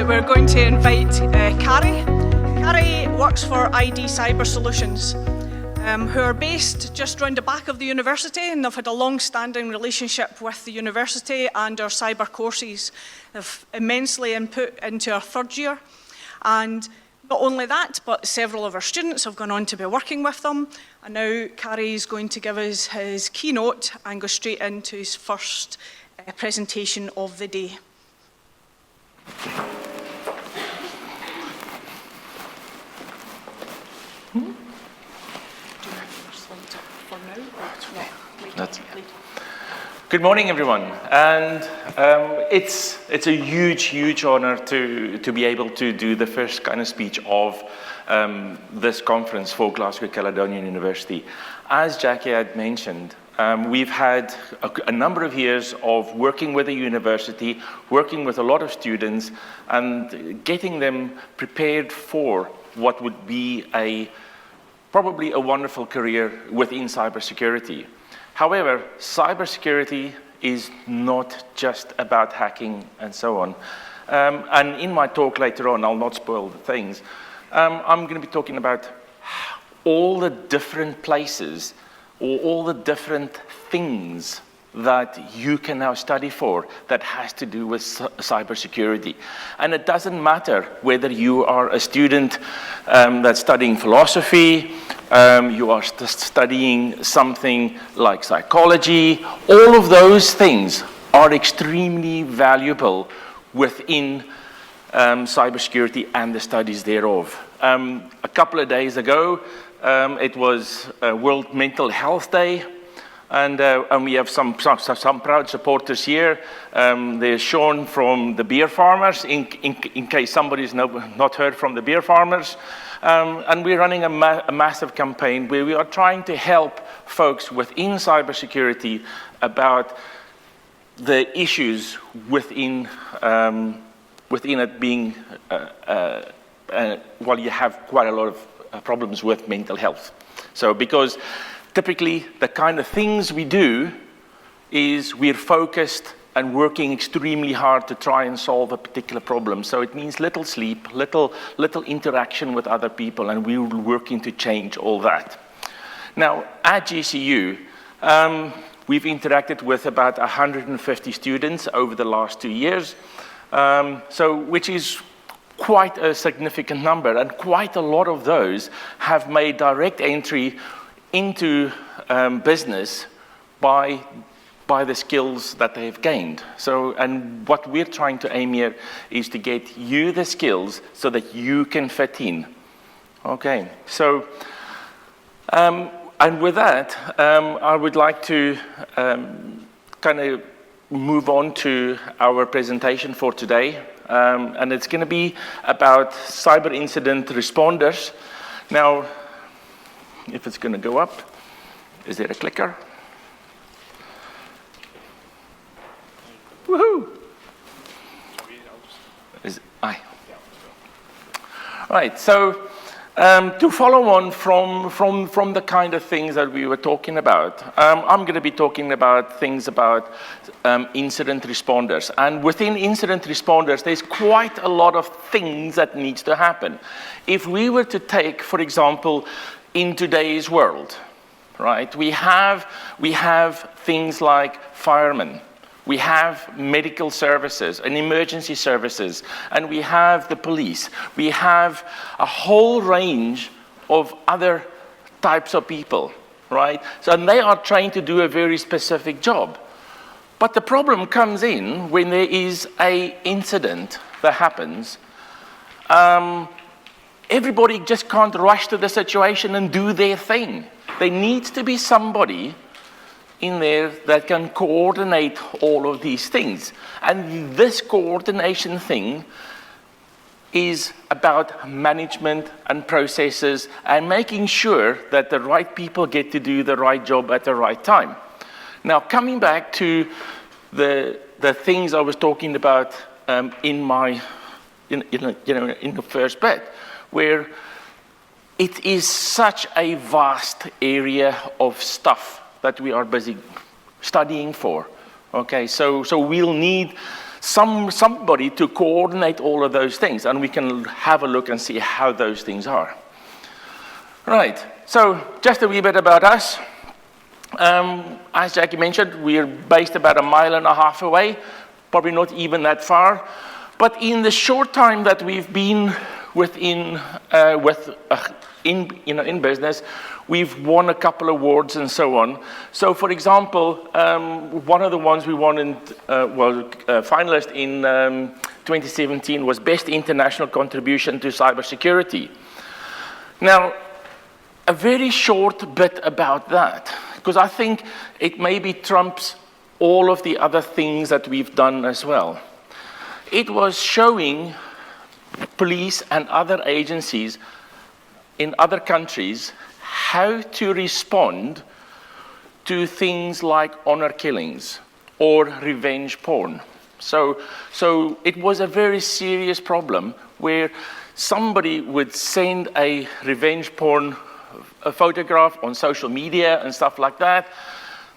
we're going to invite Cary. Cary works for ID Cyber Solutions, who are based just round the back of the university, and they've had a long-standing relationship with the university and our cyber courses. They've immensely input into our third year, and not only that, but several of our students have gone on to be working with them, and now Cary is going to give us his keynote and go straight into his first presentation of the day. Good morning, everyone, and it's a huge honor to be able to do the first kind of speech of this conference for Glasgow Caledonian University. As Jackie had mentioned, we've had a number of years of working with the university, working with a lot of students, and getting them prepared for what would be probably a wonderful career within cybersecurity. However, cybersecurity is not just about hacking and so on. And in my talk later on, I'll not spoil the things, I'm going to be talking about all the different places or all the different things that you can now study for that has to do with cybersecurity. And it doesn't matter whether you are a student that's studying philosophy, you are studying something like psychology. All of those things are extremely valuable within cybersecurity and the studies thereof. A couple of days ago, it was World Mental Health Day, and we have some proud supporters here. There's Sean from the beer farmers, in case somebody's not heard from the beer farmers. And we're running a massive campaign where we are trying to help folks within cybersecurity about the issues within it being, well, you have quite a lot of problems with mental health. So because typically the kind of things we do is we're focused and working extremely hard to try and solve a particular problem. So it means little sleep, little interaction with other people, and we're working to change all that. Now, at GCU, we've interacted with about 150 students over the last 2 years, which is quite a significant number, and quite a lot of those have made direct entry into business by the skills that they've gained. So, and what we're trying to aim here is to get you the skills so that you can fit in. Okay, so, and with that, I would like to kind of move on to our presentation for today. And it's going to be about cyber incident responders. Now, if it's going to go up, is there a clicker? Woohoo! Right, so to follow on from the kind of things that we were talking about, I'm going to be talking about things about incident responders. And within incident responders, there's quite a lot of things that needs to happen. If we were to take, for example, in today's world, right, we have things like firemen. We have medical services and emergency services, and we have the police. We have a whole range of other types of people, right? So, and they are trying to do a very specific job. But the problem comes in when there is an incident that happens. Everybody just can't rush to the situation and do their thing. There needs to be somebody in there that can coordinate all of these things. And this coordination thing is about management and processes and making sure that the right people get to do the right job at the right time. Now, coming back to the things I was talking about in the first bit, where it is such a vast area of stuff that we are busy studying for. Okay, so we'll need somebody to coordinate all of those things, and we can have a look and see how those things are. Right, so just a wee bit about us. As Jackie mentioned, we're based about 1.5 miles away, probably not even that far. But in the short time that we've been in business, we've won a couple of awards and so on. So, for example, one of the ones we won finalist in 2017 was Best International Contribution to Cybersecurity. Now, a very short bit about that, because I think it maybe trumps all of the other things that we've done as well. It was showing police and other agencies in other countries how to respond to things like honor killings or revenge porn. So it was a very serious problem where somebody would send a revenge porn photograph on social media and stuff like that.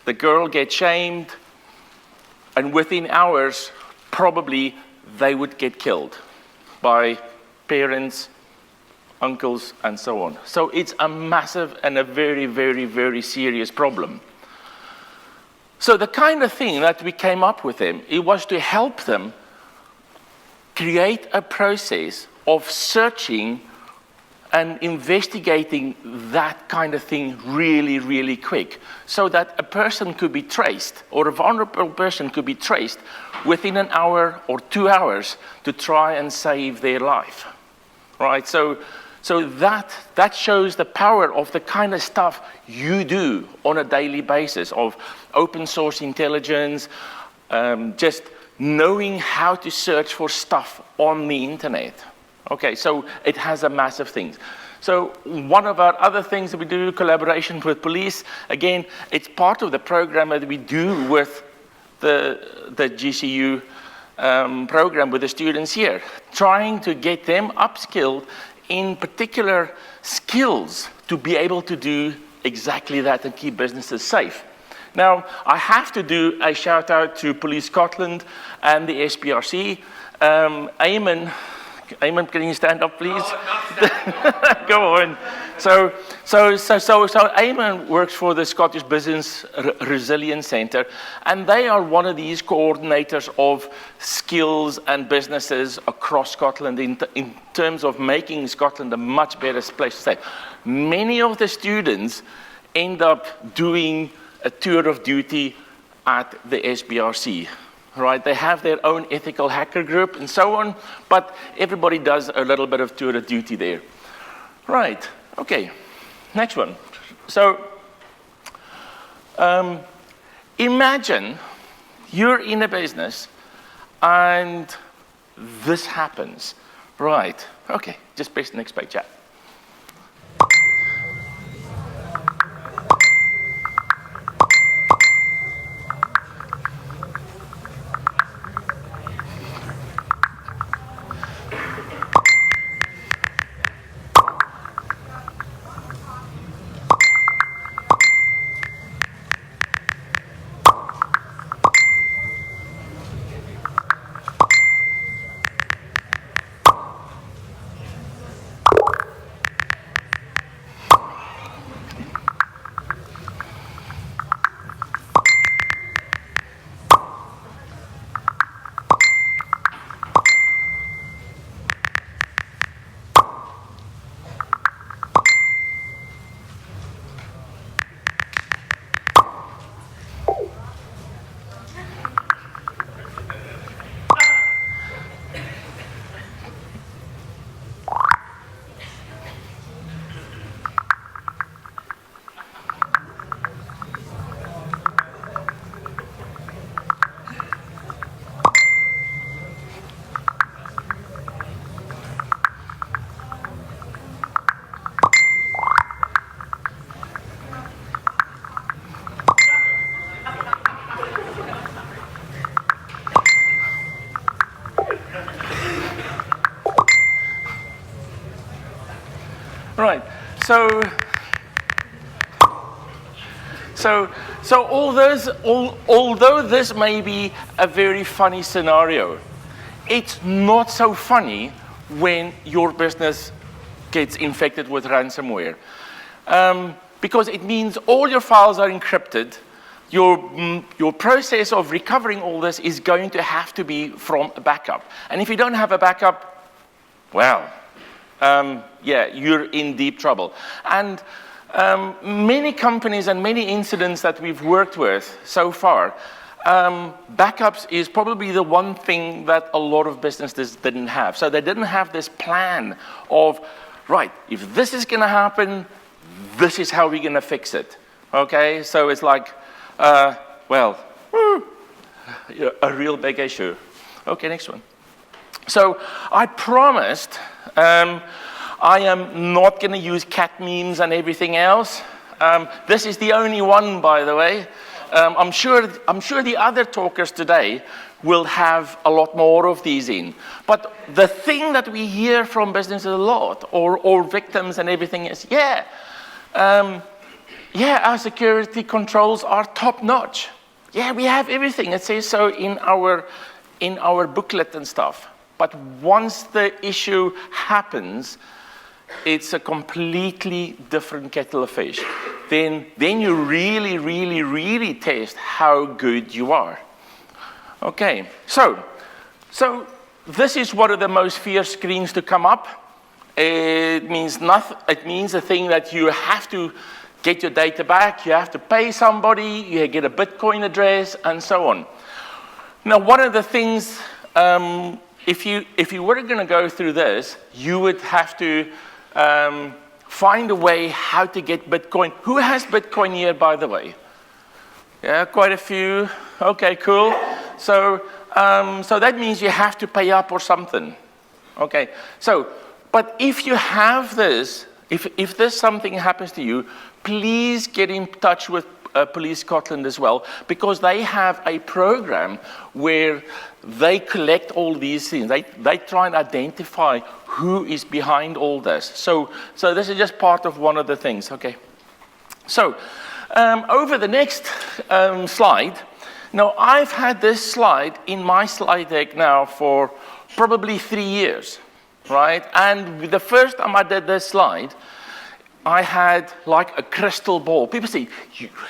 The girl gets shamed, and within hours, probably they would get killed by parents, uncles, and so on. So it's a massive and a very, very, very serious problem. So the kind of thing that we came up with them, it was to help them create a process of searching and investigating that kind of thing really, really quick, so that a person could be traced, or a vulnerable person could be traced within 1 hour or 2 hours to try and save their life, right? So that shows the power of the kind of stuff you do on a daily basis, of open source intelligence, just knowing how to search for stuff on the internet. Okay, so it has a massive thing. So one of our other things that we do, collaboration with police, again, it's part of the program that we do with the GCU program with the students here, trying to get them upskilled in particular skills to be able to do exactly that and keep businesses safe. Now, I have to do a shout out to Police Scotland and the SPRC. Eamon, can you stand up, please? Oh, go on. So Eamon works for the Scottish Business Resilience Centre, and they are one of these coordinators of skills and businesses across Scotland in terms of making Scotland a much better place to stay. Many of the students end up doing a tour of duty at the SBRC. Right, they have their own ethical hacker group and so on, but everybody does a little bit of tour of duty there. Right, okay, next one. So, imagine you're in a business and this happens. Right, okay, just press the next page, yeah. So although this may be a very funny scenario, it's not so funny when your business gets infected with ransomware. Because it means all your files are encrypted. Your process of recovering all this is going to have to be from a backup. And if you don't have a backup, well, yeah, you're in deep trouble. And many companies and many incidents that we've worked with so far, backups is probably the one thing that a lot of businesses didn't have. So they didn't have this plan of, right, if this is going to happen, this is how we're going to fix it. Okay, so it's like, well, a real big issue. Okay, next one. So I promised I am not going to use cat memes and everything else. This is the only one, by the way. I'm sure the other talkers today will have a lot more of these in. But the thing that we hear from businesses a lot, or victims and everything is, yeah, our security controls are top notch. Yeah, we have everything. It says so in our booklet and stuff. But once the issue happens, it's a completely different kettle of fish. Then you really, really, really test how good you are. Okay, so this is one of the most fierce screens to come up. It means nothing. It means a thing that you have to get your data back, you have to pay somebody, you get a Bitcoin address, and so on. Now, one of the things, if you were going to go through this, you would have to find a way how to get Bitcoin. Who has Bitcoin here, by the way? Yeah, quite a few. Okay, cool. So that means you have to pay up or something. Okay, but if you have this, if this something happens to you, please get in touch with Police Scotland as well, because they have a program where they collect all these things. They try and identify who is behind all this. So this is just part of one of the things. Okay. So over the next slide. Now, I've had this slide in my slide deck now for probably 3 years, right? And the first time I did this slide, I had like a crystal ball. People say,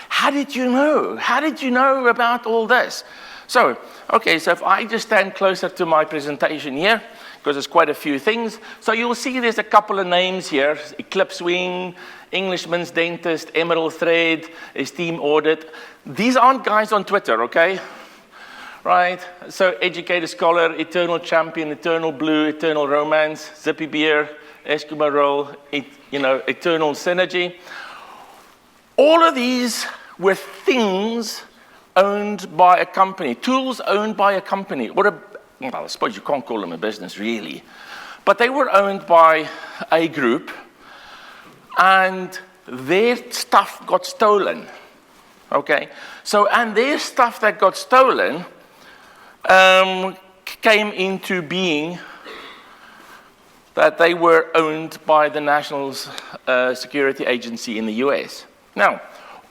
how did you know? How did you know about all this? So, okay, so if I just stand closer to my presentation here, because there's quite a few things. So you'll see there's a couple of names here: Eclipse Wing, Englishman's Dentist, Emerald Thread, Esteem Audit. These aren't guys on Twitter, okay? Right? So Educator Scholar, Eternal Champion, Eternal Blue, Eternal Romance, Zippy Beer, Eskimo Roll, Eternal Synergy. All of these were things owned by a company, tools owned by a company, well, I suppose you can't call them a business really, but they were owned by a group, and their stuff got stolen. Okay, and their stuff that got stolen came into being that they were owned by the National Security Agency in the US. Now,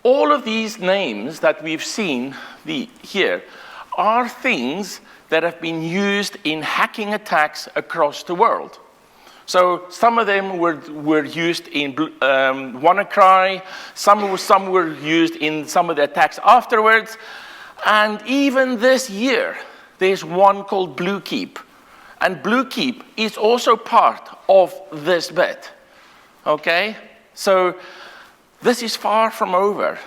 all of these names that we've seen here are things that have been used in hacking attacks across the world. So some of them were used in WannaCry, some were used in some of the attacks afterwards, and even this year, there's one called Bluekeep. And Bluekeep is also part of this bit, okay? So this is far from over.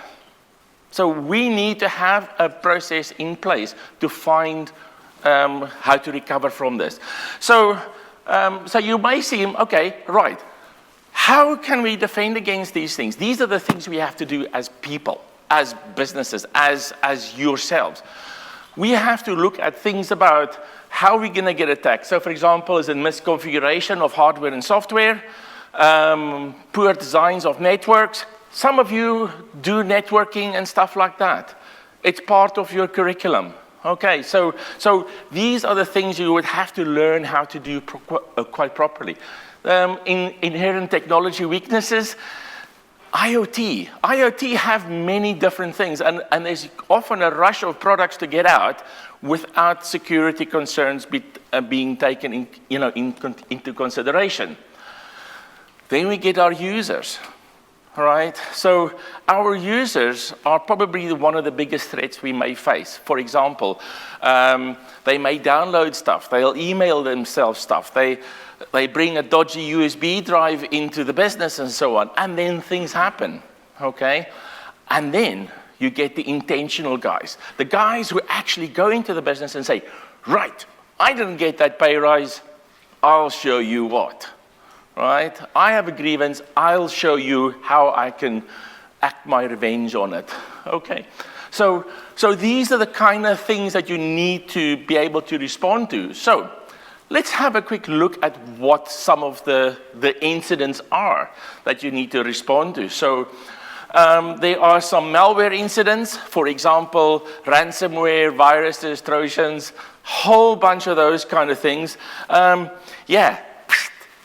So we need to have a process in place to find how to recover from this. So you may see, okay, right, how can we defend against these things? These are the things we have to do as people, as businesses, as yourselves. We have to look at things about how we're going to get attacked. So, for example, is a misconfiguration of hardware and software, poor designs of networks. Some of you do networking and stuff like that. It's part of your curriculum. Okay, so these are the things you would have to learn how to do quite properly. Inherent technology weaknesses. IoT. IoT have many different things, and there's often a rush of products to get out without security concerns being taken into consideration. Then we get our users, all right? So our users are probably one of the biggest threats we may face. For example, they may download stuff, they'll email themselves stuff, they bring a dodgy USB drive into the business and so on, and then things happen, okay? And then you get the intentional guys, the guys who actually go into the business and say, right, I didn't get that pay rise, I'll show you what, right? I have a grievance, I'll show you how I can act my revenge on it, okay? So these are the kind of things that you need to be able to respond to. So let's have a quick look at what some of the incidents are that you need to respond to. So there are some malware incidents, for example, ransomware, viruses, Trojans, whole bunch of those kind of things. Yeah,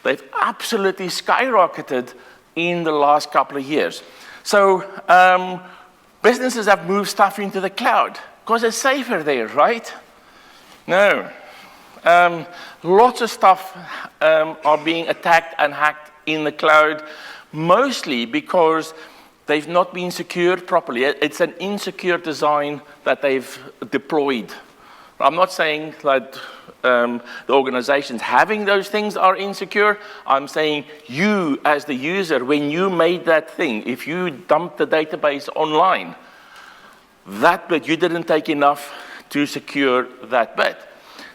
they've absolutely skyrocketed in the last couple of years. So businesses have moved stuff into the cloud because it's safer there, right? No. Lots of stuff are being attacked and hacked in the cloud, mostly because they've not been secured properly. It's an insecure design that they've deployed. I'm not saying that the organizations having those things are insecure. I'm saying you, as the user, when you made that thing, if you dumped the database online, that bit, you didn't take enough to secure that bit.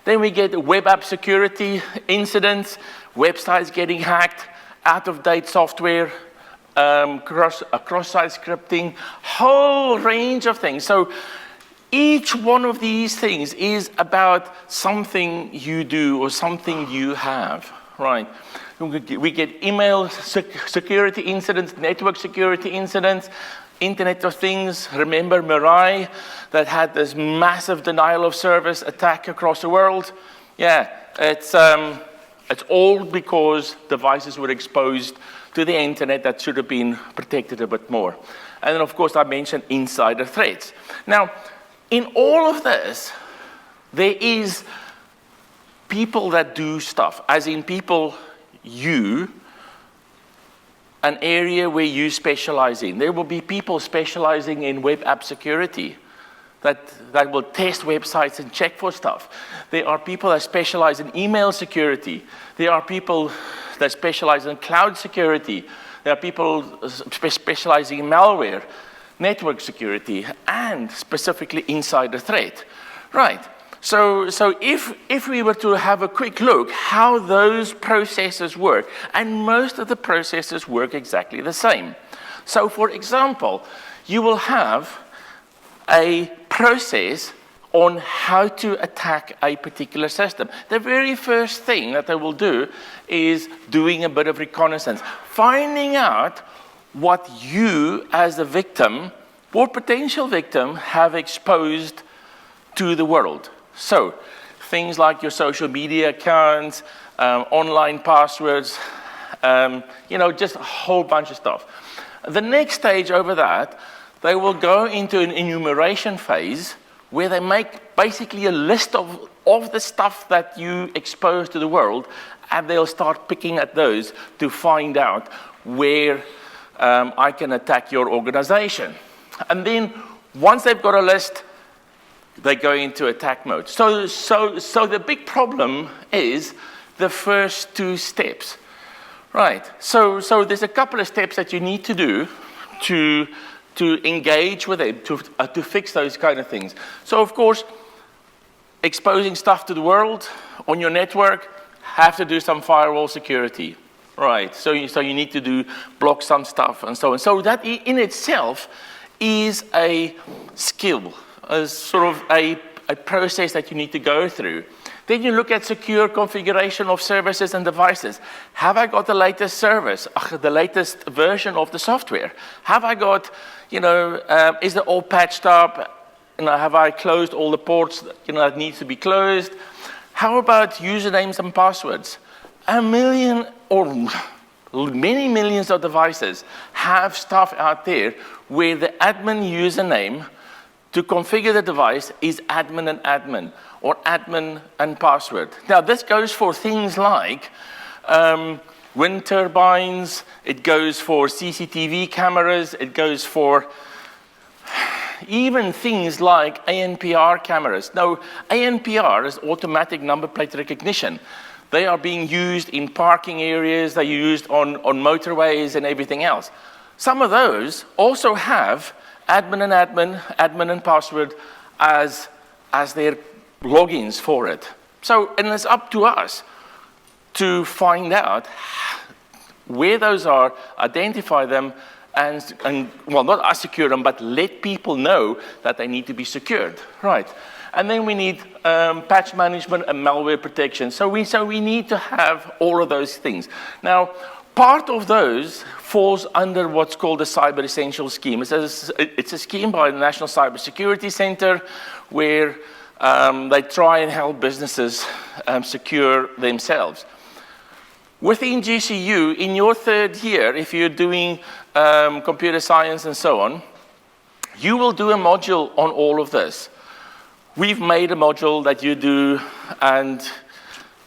Then we get web app security incidents, websites getting hacked, out-of-date software, cross-site scripting, whole range of things. So each one of these things is about something you do or something you have, right? We get email security incidents, network security incidents, Internet of Things. Remember Mirai that had this massive denial of service attack across the world? Yeah, it's all because devices were exposed to the internet that should have been protected a bit more. And then, of course, I mentioned insider threats. Now, in all of this, there is people that do stuff, as in people, an area where you specialize in. There will be people specializing in web app security that will test websites and check for stuff. There are people that specialize in email security. There are people that specialize in cloud security. There are people specializing in malware, network security, and specifically insider threat. Right. So if we were to have a quick look how those processes work, and most of the processes work exactly the same. So for example, you will have a process on how to attack a particular system. The very first thing that they will do is doing a bit of reconnaissance, finding out what you as the victim or potential victim have exposed to the world. So things like your social media accounts, online passwords, just a whole bunch of stuff. The next stage over that, they will go into an enumeration phase where they make basically a list of the stuff that you expose to the world, and they'll start picking at those to find out where I can attack your organization. And then once they've got a list, they go into attack mode. So the big problem is the first two steps, right? So there's a couple of steps that you need to do to engage with them, to fix those kind of things. So of course, exposing stuff to the world on your network, have to do some firewall security, right? So you need to block some stuff and so on. So that in itself is a skill, as sort of a process that you need to go through. Then you look at secure configuration of services and devices. Have I got the latest service, the latest version of the software? Have I got, is it all patched up? Have I closed all the ports that needs to be closed? How about usernames and passwords? 1 million or many millions of devices have stuff out there where the admin username to configure the device is admin and admin, or admin and password. Now, this goes for things like wind turbines, it goes for CCTV cameras, it goes for even things like ANPR cameras. Now, ANPR is automatic number plate recognition. They are being used in parking areas, they're used on motorways and everything else. Some of those also have admin and admin, admin and password as their logins for it. So, and it's up to us to find out where those are, identify them, and well, not us secure them, but let people know that they need to be secured, right? And then we need patch management and malware protection. So we need to have all of those things. Now, part of those falls under what's called the Cyber Essentials Scheme. It's a scheme by the National Cybersecurity Center where they try and help businesses secure themselves. Within GCU, in your third year, if you're doing computer science and so on, you will do a module on all of this. We've made a module that you do and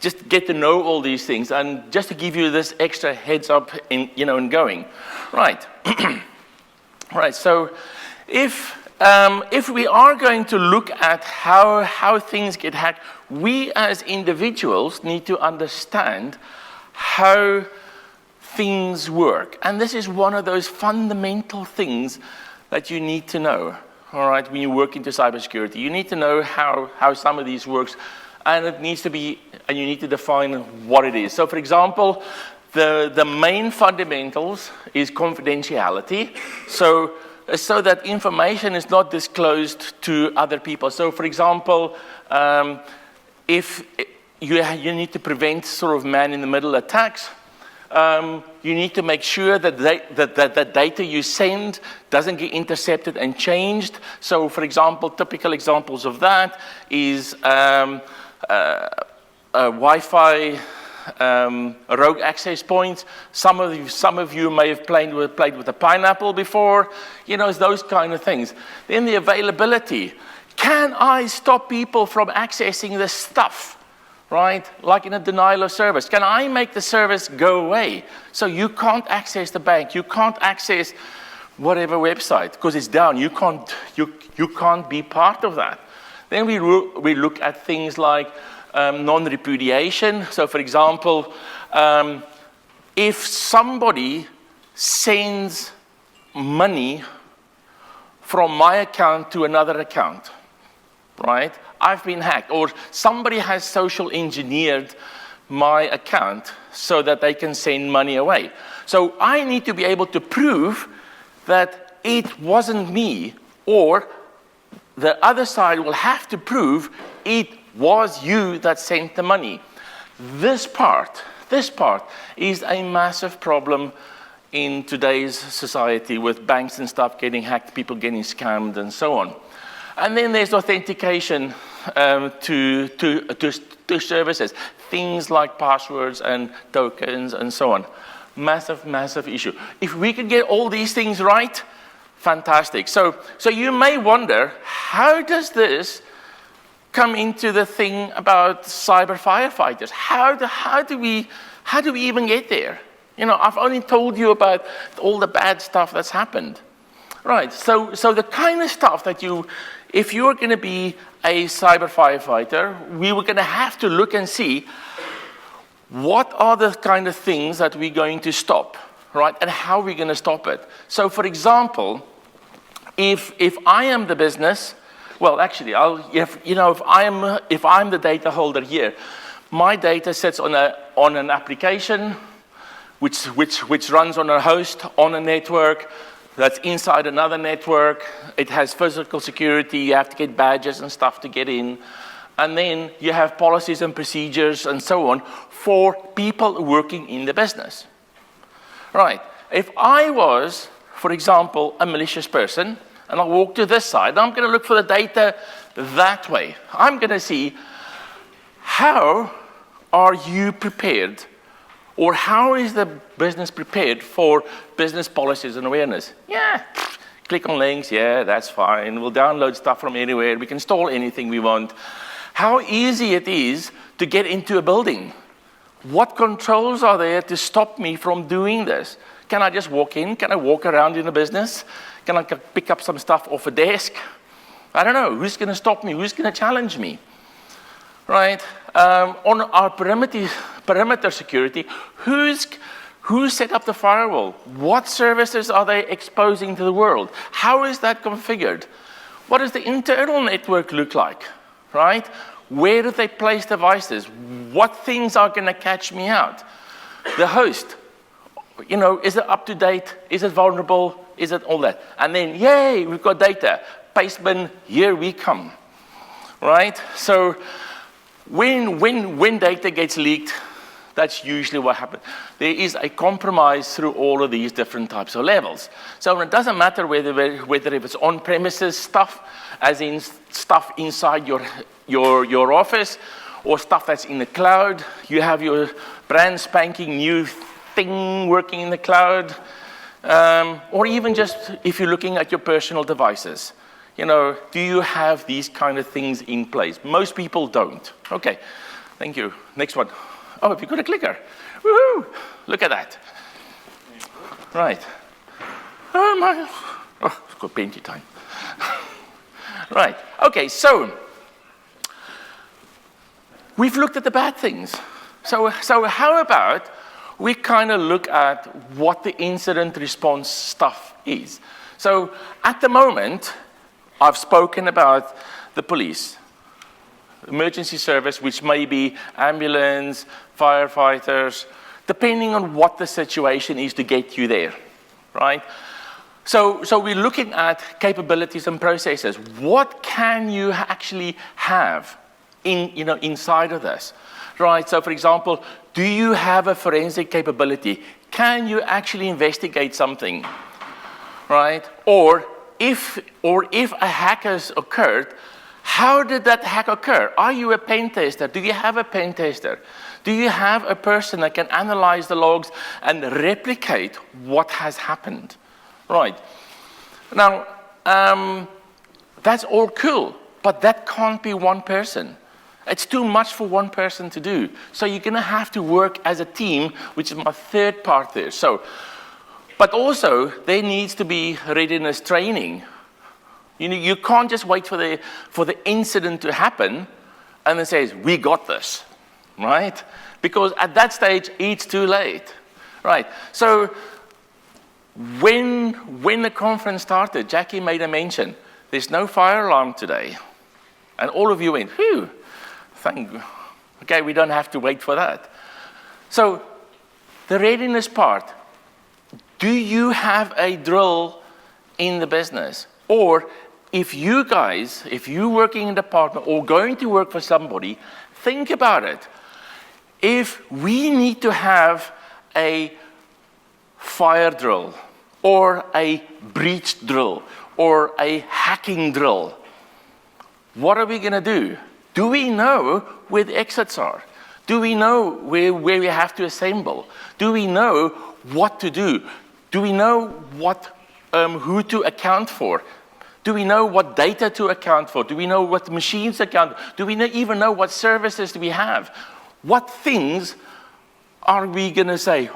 just get to know all these things, and just to give you this extra heads up in going. Right. Right, so if we are going to look at how things get hacked, we as individuals need to understand how things work. And this is one of those fundamental things that you need to know, all right, when you work into cybersecurity. You need to know how some of these works, and it needs to be, and you need to define what it is. So, for example, the main fundamentals is confidentiality, so that information is not disclosed to other people. So, for example, if you need to prevent sort of man-in-the-middle attacks, you need to make sure that the data you send doesn't get intercepted and changed. So, for example, typical examples of that is Wi-Fi rogue access points. Some of you may have played with a pineapple before. It's those kind of things. Then the availability. Can I stop people from accessing this stuff? Right? Like in a denial of service. Can I make the service go away? So you can't access the bank, you can't access whatever website because it's down. You can't be part of that. Then we look at things like non-repudiation. So for example, if somebody sends money from my account to another account, right? I've been hacked, or somebody has social engineered my account so that they can send money away. So I need to be able to prove that it wasn't me, or the other side will have to prove it was you that sent the money. This part is a massive problem in today's society with banks and stuff getting hacked, people getting scammed and so on. And then there's authentication to services, things like passwords and tokens and so on. Massive, massive issue. If we could get all these things right, fantastic. So you may wonder, how does this come into the thing about cyber firefighters? How do we even get there? I've only told you about all the bad stuff that's happened. Right, so the kind of stuff that if you're going to be a cyber firefighter, we were going to have to look and see what are the kind of things that we're going to stop, right? And how are we going to stop it? So, for example, if I am the business, well, actually, if I'm the data holder here, my data sits on an application which runs on a host on a network that's inside another network. It has physical security. You have to get badges and stuff to get in. And then you have policies and procedures and so on for people working in the business. Right. If I was, for example, a malicious person, and I walk to this side, I'm going to look for the data that way. I'm going to see, how are you prepared Or how is the business prepared for business policies and awareness? Yeah, click on links, yeah, that's fine. We'll download stuff from anywhere. We can install anything we want. How easy it is to get into a building. What controls are there to stop me from doing this? Can I just walk in? Can I walk around in a business? Can I pick up some stuff off a desk? I don't know. Who's going to stop me? Who's going to challenge me? Right? On our perimeter security, who set up the firewall? What services are they exposing to the world? How is that configured? What does the internal network look like? Right? Where do they place devices? What things are going to catch me out? The host, is it up to date? Is it vulnerable? Is it all that? And then, yay, we've got data. Pasteman, here we come. Right? So when data gets leaked, that's usually what happens. There is a compromise through all of these different types of levels. So it doesn't matter whether if it's on-premises stuff, as in stuff inside your office, or stuff that's in the cloud. You have your brand spanking new thing working in the cloud, or even just if you're looking at your personal devices. Do you have these kind of things in place? Most people don't. Okay, thank you. Next one. Oh, have you got a clicker? Woohoo! Look at that. Right. Oh, my. Oh, it's got plenty time. Right. Okay, so we've looked at the bad things. So how about we kind of look at what the incident response stuff is? So at the moment, I've spoken about the police, emergency service, which may be ambulance, firefighters, depending on what the situation is to get you there, right? So we're looking at capabilities and processes. What can you actually have inside of this, right? So for example, do you have a forensic capability? Can you actually investigate something, right? Or if a hack has occurred, how did that hack occur? Are you a pen tester? Do you have a pen tester? Do you have a person that can analyze the logs and replicate what has happened? Right. Now, that's all cool, but that can't be one person. It's too much for one person to do. So you're going to have to work as a team, which is my third part there. But also, there needs to be readiness training. You can't just wait for the incident to happen and then say, we got this, right? Because at that stage, it's too late, right? So when the conference started, Jackie made a mention, there's no fire alarm today. And all of you went, phew, okay, we don't have to wait for that. So the readiness part, do you have a drill in the business? Or if you're working in the department or going to work for somebody, think about it. If we need to have a fire drill or a breach drill or a hacking drill, what are we going to do? Do we know where the exits are? Do we know where we have to assemble? Do we know what to do? Do we know who to account for? Do we know what data to account for? Do we know what machines account for? Do we even know what services do we have? What things are we going to say,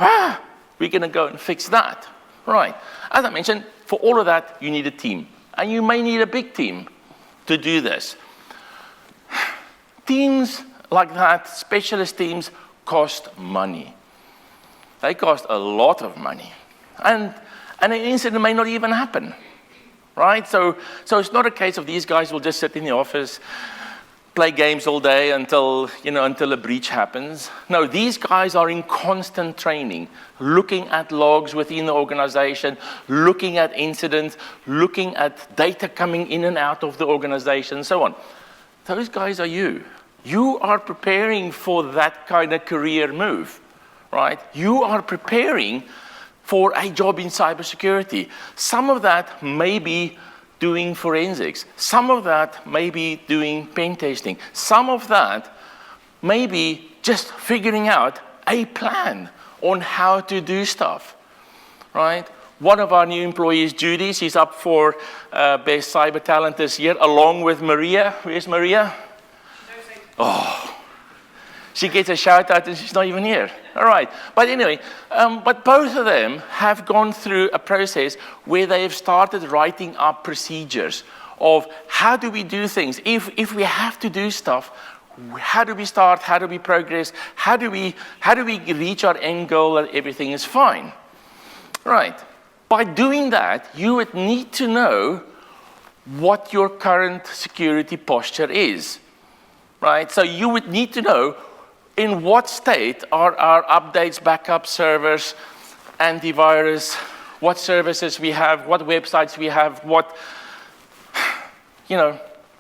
we're going to go and fix that? Right. As I mentioned, for all of that, you need a team. And you may need a big team to do this. Teams like that, specialist teams, cost money. They cost a lot of money. And an incident may not even happen, right? So it's not a case of these guys will just sit in the office, play games all day until a breach happens. No, these guys are in constant training, looking at logs within the organization, looking at incidents, looking at data coming in and out of the organization, and so on. Those guys are you. You are preparing for that kind of career move, right? You are preparing for a job in cybersecurity. Some of that may be doing forensics. Some of that may be doing pen testing. Some of that may be just figuring out a plan on how to do stuff, right? One of our new employees, Judy, she's up for Best Cyber Talent this year, along with Maria. Where's Maria? Oh, she gets a shout out and she's not even here. All right. But anyway, but both of them have gone through a process where they have started writing up procedures of how do we do things. If we have to do stuff, how do we start? How do we progress? How do we reach our end goal that everything is fine? Right. By doing that, you would need to know what your current security posture is, right? So you would need to know in what state are our updates, backup servers, antivirus, what services we have, what websites we have, what,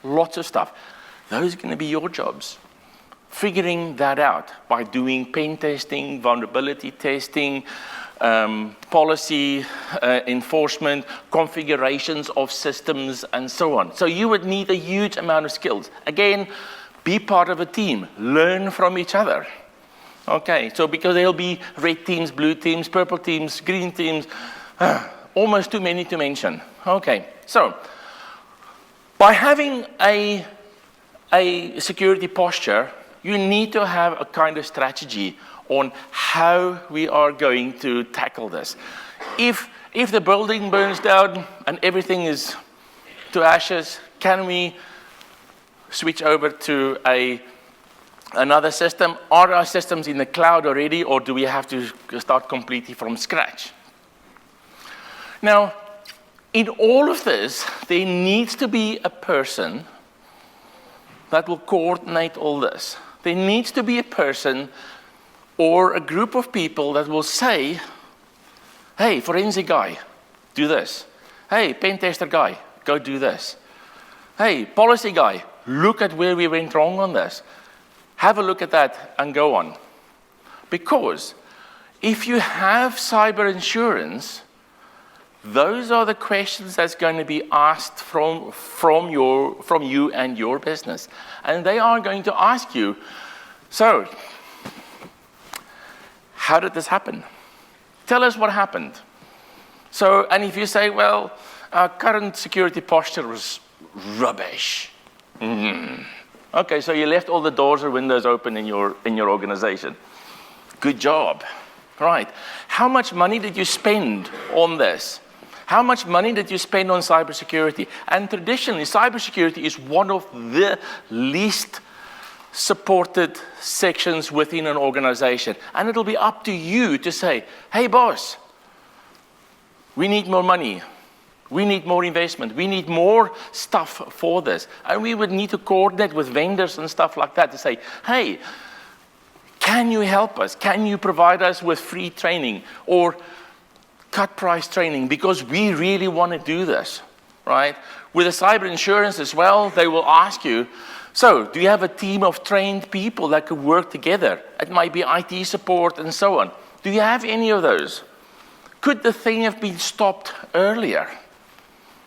lots of stuff. Those are going to be your jobs. Figuring that out by doing pen testing, vulnerability testing, policy enforcement, configurations of systems, and so on. So you would need a huge amount of skills. Again, be part of a team. Learn from each other. Okay, so because there'll be red teams, blue teams, purple teams, green teams, almost too many to mention. Okay, so by having a security posture, you need to have a kind of strategy on how we are going to tackle this. If the building burns down and everything is to ashes, can we switch over to another system? Are our systems in the cloud already, or do we have to start completely from scratch? Now, in all of this, there needs to be a person that will coordinate all this. There needs to be a person or a group of people that will say, hey, forensic guy, do this. Hey, pen tester guy, go do this. Hey, policy guy, look at where we went wrong on this. Have a look at that and go on. Because if you have cyber insurance, those are the questions that's going to be asked from you and your business. And they are going to ask you, so, how did this happen? Tell us what happened. So, and if you say, well, our current security posture was rubbish. Okay, so you left all the doors or windows open in your organization. Good job. Right. How much money did you spend on this? How much money did you spend on cybersecurity? And traditionally, cybersecurity is one of the least supported sections within an organization. And it'll be up to you to say, hey, boss, we need more money. We need more investment. We need more stuff for this. And we would need to coordinate with vendors and stuff like that to say, hey, can you help us? Can you provide us with free training or cut price training? Because we really want to do this, right? With the cyber insurance as well, they will ask you, so do you have a team of trained people that could work together? It might be IT support and so on. Do you have any of those? Could the thing have been stopped earlier?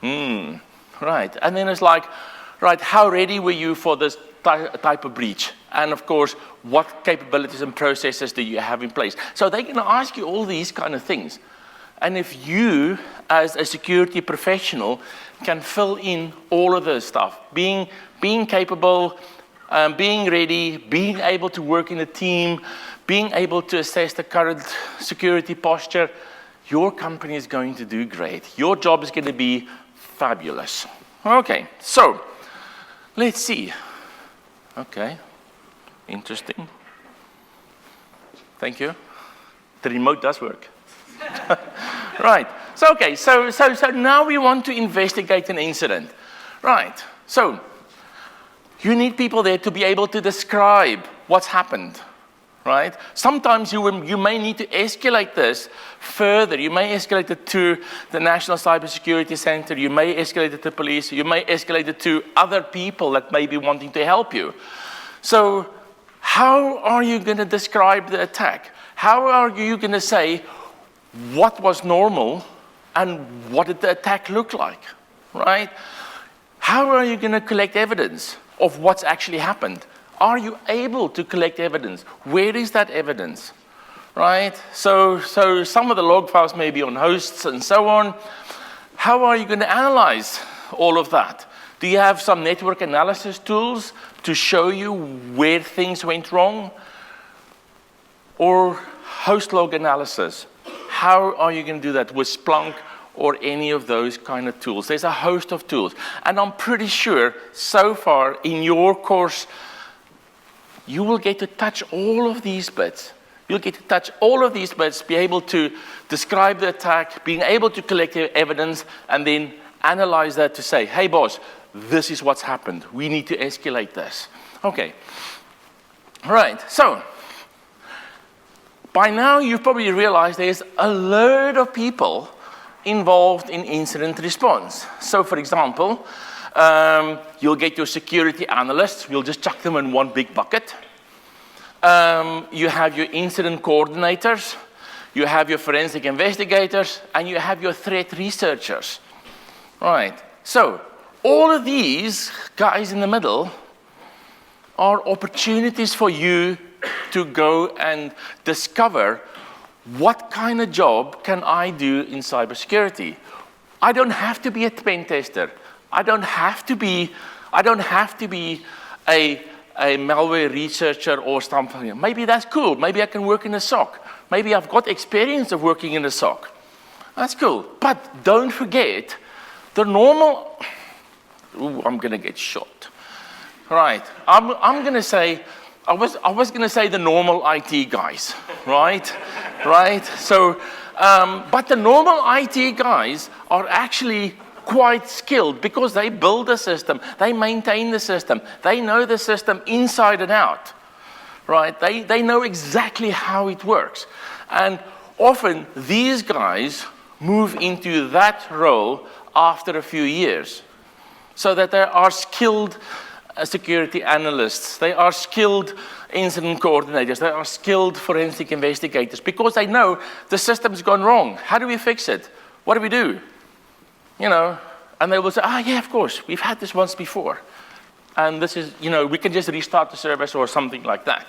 Right. And then it's like, right, how ready were you for this type of breach? And of course, what capabilities and processes do you have in place? So they're going to ask you all these kind of things. And if you, as a security professional, can fill in all of this stuff, being capable, being ready, being able to work in a team, being able to assess the current security posture, your company is going to do great. Your job is going to be fabulous. Okay, so let's see. Okay, interesting. Thank you. The remote does work. Right. So okay. So now we want to investigate an incident. Right. So you need people there to be able to describe what's happened. Right. Sometimes you may need to escalate this further. You may escalate it to the National Cybersecurity Center. You may escalate it to police. You may escalate it to other people that may be wanting to help you. So how are you going to describe the attack? How are you going to say what was normal and what did the attack look like, right? How are you going to collect evidence of what's actually happened? Are you able to collect evidence? Where is that evidence, right? So some of the log files may be on hosts and so on. How are you going to analyze all of that? Do you have some network analysis tools to show you where things went wrong? Or host log analysis? How are you going to do that with Splunk or any of those kind of tools? There's a host of tools. And I'm pretty sure so far in your course, you will get to touch all of these bits. You'll get to touch all of these bits, be able to describe the attack, being able to collect the evidence, and then analyze that to say, hey, boss, this is what's happened. We need to escalate this. Okay. All right. So by now, you've probably realized there's a load of people involved in incident response. So for example, you'll get your security analysts. We'll just chuck them in one big bucket. You have your incident coordinators, you have your forensic investigators, and you have your threat researchers. Right. So all of these guys in the middle are opportunities for you to go and discover what kind of job can I do in cybersecurity. I don't have to be a pen tester. I don't have to be a malware researcher or something. Maybe that's cool. Maybe I can work in a SOC. Maybe I've got experience of working in a SOC. That's cool. But don't forget the normal. Ooh, I'm going to get shot. Right. I'm going to say. I was going to say the normal IT guys, right? Right. So, but the normal IT guys are actually quite skilled because they build the system, they maintain the system, they know the system inside and out, right? They know exactly how it works. And often these guys move into that role after a few years so that they are skilled security analysts, they are skilled incident coordinators, they are skilled forensic investigators because they know the system's gone wrong. How do we fix it? What do we do? You know, and they will say, yeah, of course, we've had this once before. And this is, you know, we can just restart the service or something like that.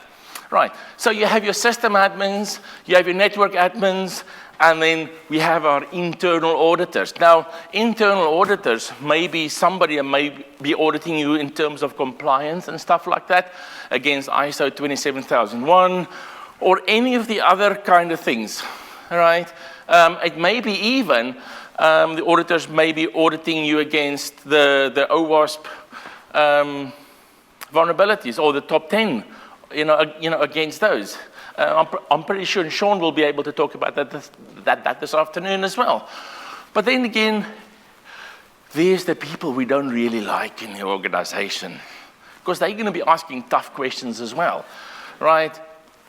Right, so you have your system admins, you have your network admins, and then we have our internal auditors. Now, internal auditors may be somebody that may be auditing you in terms of compliance and stuff like that against ISO 27001 or any of the other kind of things, all right? It may be even the auditors may be auditing you against the OWASP vulnerabilities or the top 10, you know, against those. I'm pretty sure Sean will be able to talk about that this afternoon as well. But then again, there's the people we don't really like in the organization because they're going to be asking tough questions as well, right?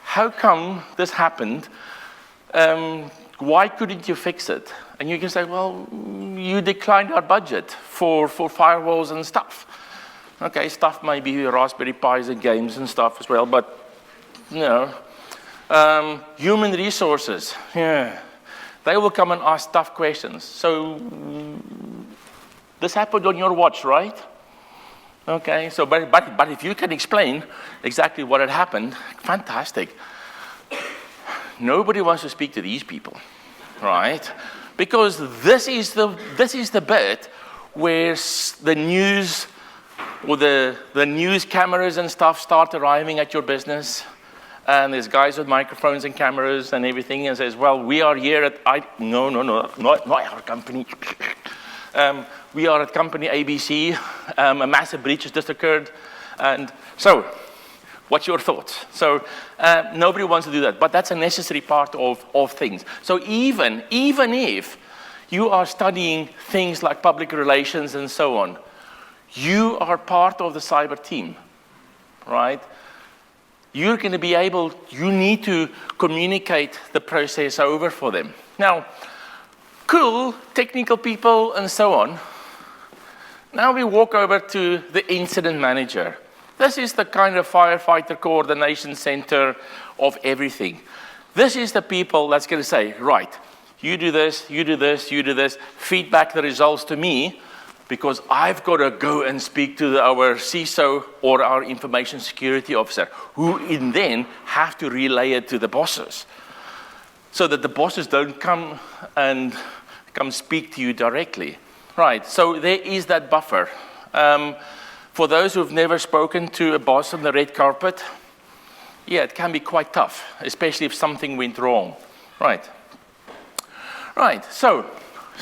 How come this happened? Why couldn't you fix it? And you can say, well, you declined our budget for firewalls and stuff. Okay, stuff may be Raspberry Pis and games and stuff as well, but, you know, human resources, yeah, they will come and ask tough questions. So this happened on your watch, right? Okay, so but if you can explain exactly what had happened, fantastic. Nobody wants to speak to these people, right? Because this is the bit where the news or the news cameras and stuff start arriving at your business. And there's guys with microphones and cameras and everything and says, well, we are here at, no, not our company. We are at company ABC. A massive breach has just occurred. And so, what's your thoughts? So nobody wants to do that, but that's a necessary part of things. So even if you are studying things like public relations and so on, you are part of the cyber team, right? You're going to be able, you need to communicate the process over for them. Now, cool, technical people and so on. Now we walk over to the incident manager. This is the kind of firefighter coordination center of everything. This is the people that's going to say, right, you do this, you do this, you do this, feedback the results to me, because I've got to go and speak to our CISO or our information security officer, who then have to relay it to the bosses. so that the bosses don't come speak to you directly. Right, so there is that buffer. For those who've never spoken to a boss on the red carpet, yeah, it can be quite tough, especially if something went wrong. Right. Right, so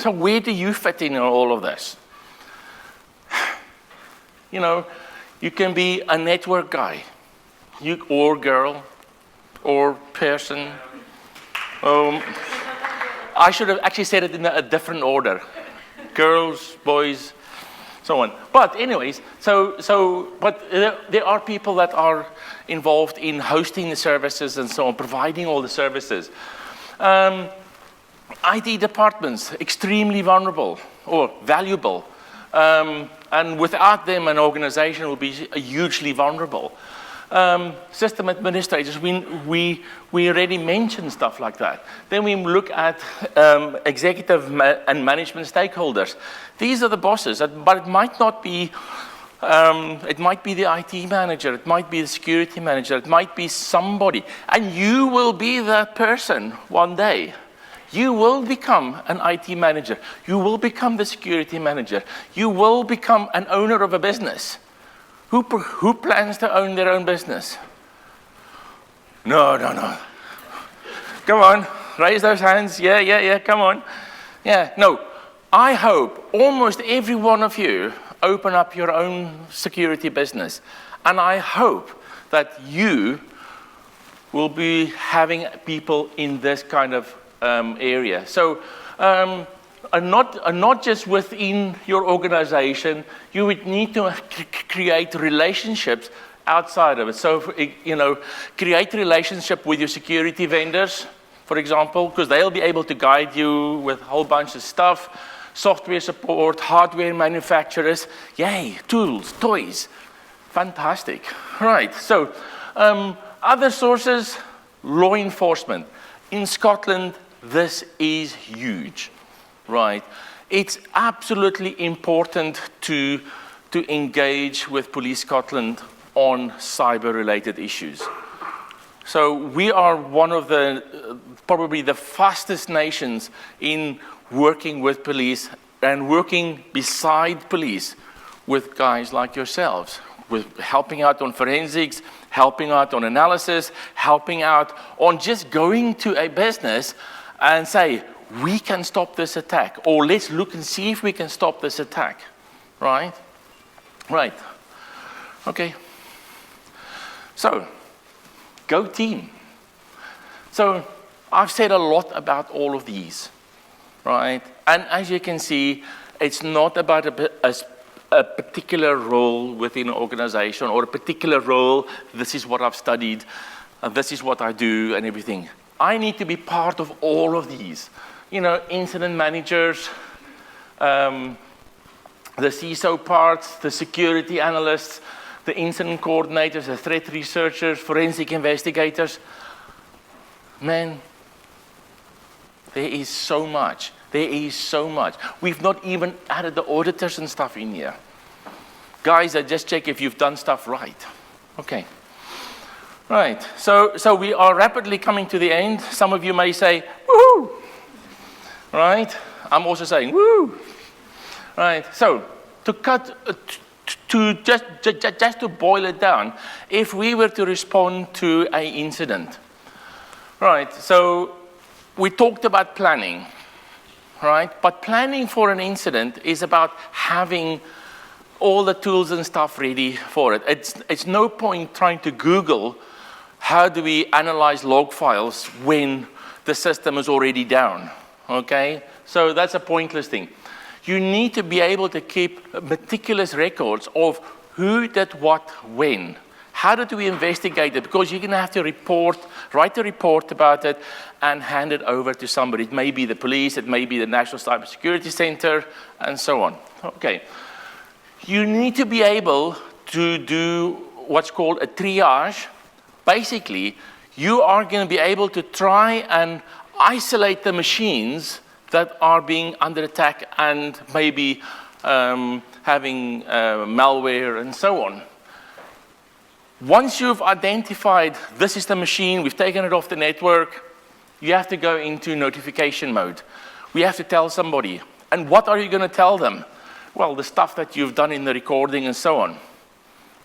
where do you fit in all of this? You know, you can be a network guy, or girl, or person. I should have actually said it in a different order. Girls, boys, so on. But anyways, but there are people that are involved in hosting the services and so on, providing all the services. IT departments, extremely vulnerable or valuable. And without them, an organization will be hugely vulnerable. System administrators, we already mentioned stuff like that. Then we look at executive and management stakeholders. These are the bosses, but it might not be, it might be the IT manager, it might be the security manager, it might be somebody. And you will be that person one day. You will become an IT manager. You will become the security manager. You will become an owner of a business. Who plans to own their own business? No. Come on, raise those hands. Yeah, come on. Yeah, no. I hope almost every one of you open up your own security business. And I hope that you will be having people in this kind of area. So, and not just within your organization, you would need to create relationships outside of it. So, you know, create a relationship with your security vendors, for example, because they'll be able to guide you with a whole bunch of stuff, software support, hardware manufacturers, yay, tools, toys, fantastic. Right, so other sources, law enforcement. In Scotland, this is huge. Right, it's absolutely important to engage with Police Scotland on cyber-related issues. So we are one of the probably the fastest nations in working with police and working beside police with guys like yourselves, with helping out on forensics, helping out on analysis, helping out on just going to a business and say, we can stop this attack, or let's look and see if we can stop this attack, right? Right, okay. So, go team. So, I've said a lot about all of these, right? And as you can see, it's not about a particular role within an organization or a particular role, this is what I've studied, this is what I do and everything. I need to be part of all of these. You know, incident managers, the CISO parts, the security analysts, the incident coordinators, the threat researchers, forensic investigators. Man, there is so much. There is so much. We've not even added the auditors and stuff in here. Guys, I just check if you've done stuff right. Okay. Right, so we are rapidly coming to the end. Some of you may say, woohoo! Right? I'm also saying, woo! Right, so just to boil it down, if we were to respond to an incident, right, so we talked about planning, right? But planning for an incident is about having all the tools and stuff ready for it. It's no point trying to Google how do we analyze log files when the system is already down, okay? So that's a pointless thing. You need to be able to keep meticulous records of who did what when. How did we investigate it? Because you're going to have to write a report about it and hand it over to somebody. It may be the police, it may be the National Cybersecurity Center, and so on. Okay. You need to be able to do what's called a triage. Basically, you are going to be able to try and isolate the machines that are being under attack and maybe having malware and so on. Once you've identified this is the machine, we've taken it off the network, you have to go into notification mode. We have to tell somebody. And what are you going to tell them? Well, the stuff that you've done in the recording and so on.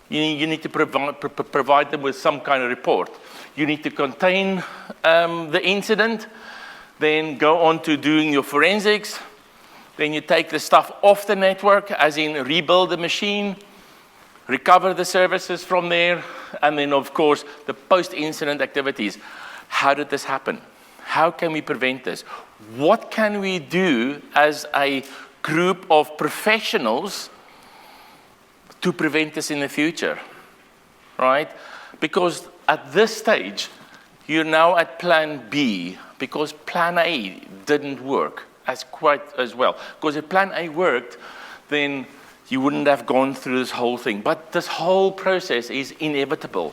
You need to provide them with some kind of report. You need to contain the incident, then go on to doing your forensics. Then you take the stuff off the network, as in rebuild the machine, recover the services from there, and then, of course, the post-incident activities. How did this happen? How can we prevent this? What can we do as a group of professionals to prevent this in the future, right? Because at this stage, you're now at plan B, because plan A didn't work quite as well. Because if plan A worked, then you wouldn't have gone through this whole thing. But this whole process is inevitable.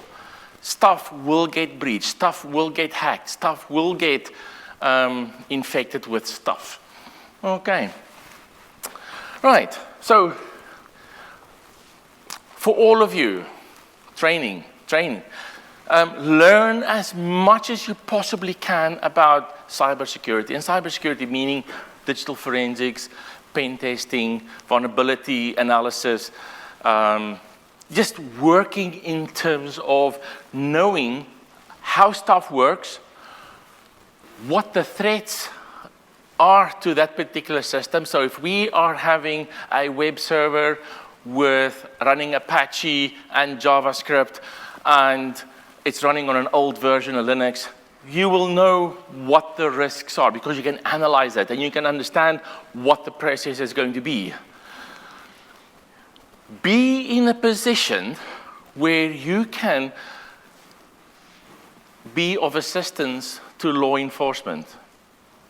Stuff will get breached, stuff will get hacked, stuff will get infected with stuff. Okay. Right, so for all of you, training. Learn as much as you possibly can about cybersecurity. And cybersecurity meaning digital forensics, pen testing, vulnerability analysis, just working in terms of knowing how stuff works, what the threats are to that particular system. So if we are having a web server with running Apache and JavaScript, and it's running on an old version of Linux, you will know what the risks are, because you can analyze that and you can understand what the process is going to be. Be in a position where you can be of assistance to law enforcement,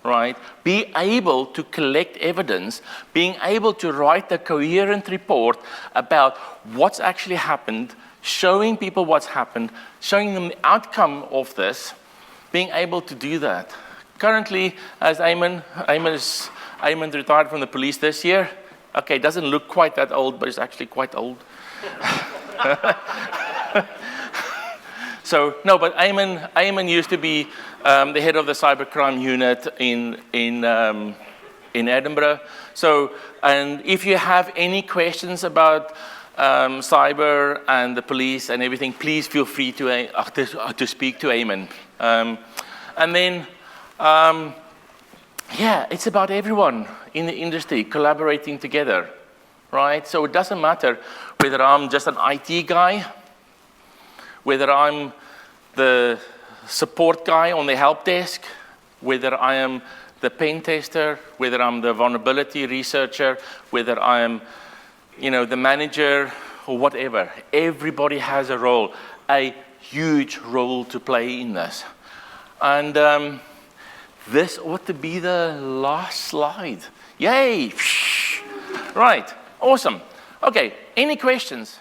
right? Be able to collect evidence, being able to write a coherent report about what's actually happened, showing people what's happened, showing them the outcome of this, being able to do that. Currently, as Eamon retired from the police this year. Okay, doesn't look quite that old, but it's actually quite old. So, no, but Eamon used to be the head of the cybercrime unit in Edinburgh. So, and if you have any questions about cyber and the police and everything, please feel free to speak to Eamon. And then, yeah, it's about everyone in the industry collaborating together, right? So it doesn't matter whether I'm just an IT guy, whether I'm the support guy on the help desk, whether I am the pen tester, whether I'm the vulnerability researcher, whether I am, the manager or whatever. Everybody has a role, a huge role to play in this. And this ought to be the last slide. Yay! Right, awesome. Okay, any questions?